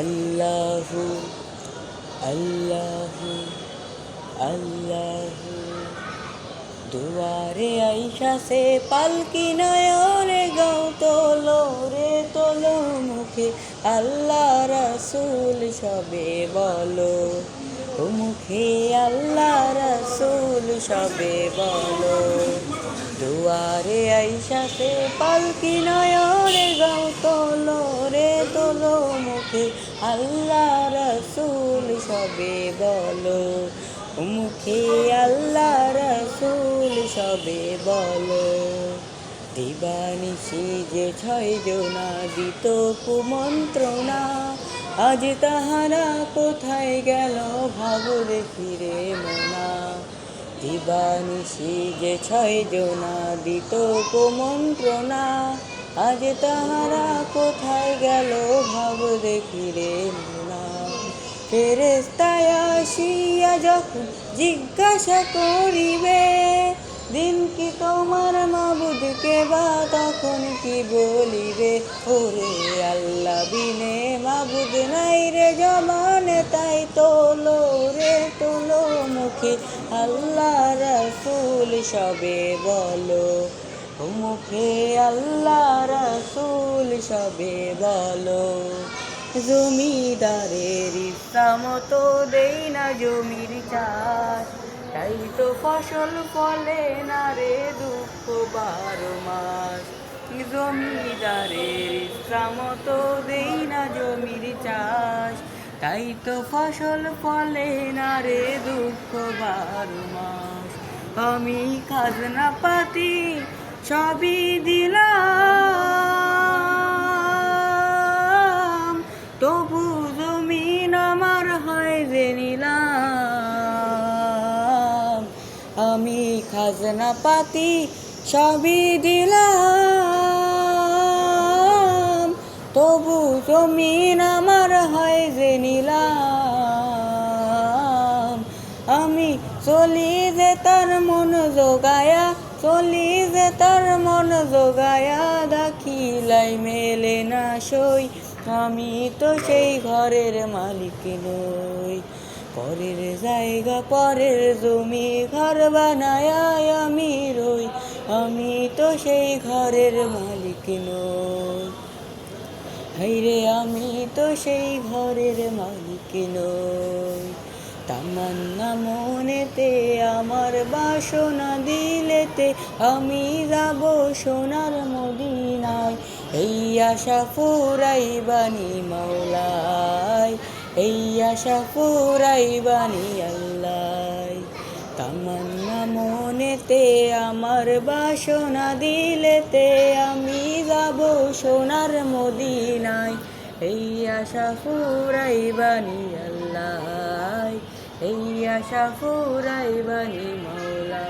আল্লাহু আল্লাহু আল্লাহু দুয়ারে আইসাছে পালকি নয়নে গাও তোলো রে তোলো মুখে আল্লাহ রাসূল সবে বলো ও মুখে আল্লাহ রাসূল সবে বলো দুয়ারে আইসাছে পালকি নয়নে গাও তোলো রে তোলো মুখে আল্লাহ রাসূল সবে বলো মুখে আল্লাহ রাসূল সবে বলো দিবানিশি যে 6 জনা দিত কুমন্ত্রণা আজ তাহারা কোথায় গেল ভাবো দেখি রে মনা দিবানিশি যে 6 জনা দিত কুমন্ত্রণা আজ তাহারা কোথায় গেল ভাবো দেখি রে মনা ফেরেশতায় আসিয়া যখন জিজ্ঞাসা করিবে দিন কি তোমার মাবুদকে বা তখন কি বলিবে ওরে আল্লাহ বিনে মাবুদ নাই রে জমানে তাই তোলো রে তোলো মুখে আল্লাহ রাসূল সবে বলো মুখে আল্লাহ রাসূল সবে বলো জমিদারের ইচ্ছা মতো দেই না জমির চাষ তাই তো ফসল ফলে না রে দুঃখ 12 মাস জমিদারের ইচ্ছা মতো দেই না জমির চাষ তাই তো ফসল ফলে না রে দুঃখ 12 মাস আমি খাজনা পাতি সবই দিলাম তবু জমিন আমার হয় যে নিলাম আমি খাজনা পাতি সবই দিলাম তবু জমিন আমার হয় যে নিলাম আমি চলি যে তার মন জোগায়া চলি যে তার মন জোগায়া দাখিলাই মেলে না সই আমি তো সেই ঘরের মালিক নই পরের জায়গা পরের জমি ঘর বানায়া আমি রই আমি তো সেই ঘরের মালিক নই হাইরে আমি তো সেই ঘরের মালিক নই তামান্না মনেতে আমার বাসনা দিলেতে আমি যাব সোনার মদিনায় এই আশা ফুরাইবানি মাওলায় এই আশা ফুরাইবানি আল্লাহ তামান্না মনেতে আমার বাসনা দিলেতে আমি যাব সোনার মদিনায় এই আশা ফুরাইবানি আল্লাহ এই আশা ফুরাইবানি মাওলা।